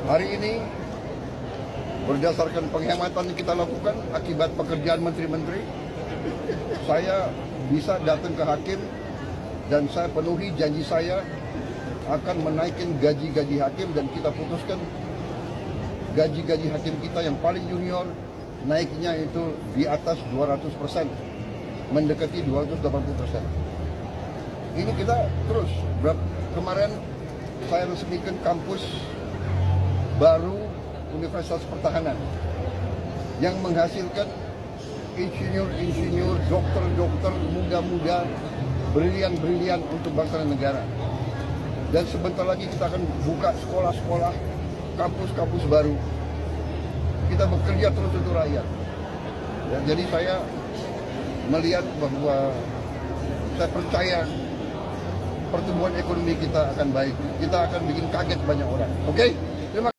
Hari ini berdasarkan penghematan yang kita lakukan akibat pekerjaan menteri-menteri, saya bisa datang ke hakim dan saya penuhi janji saya akan menaikkan gaji-gaji hakim dan kita putuskan gaji-gaji hakim kita yang paling junior naiknya itu di atas 200%, mendekati 280%. Ini kita terus. Kemarin saya resmikan kampus baru Universitas Pertahanan yang menghasilkan insinyur-insinyur, dokter-dokter muda-muda, brilian-brilian untuk bangsa dan negara. Dan sebentar lagi kita akan buka sekolah-sekolah, kampus-kampus baru. Kita bekerja terus untuk rakyat. Ya, jadi saya melihat bahwa saya percaya pertumbuhan ekonomi kita akan baik. Kita akan bikin kaget banyak orang. Oke? Terima kasih.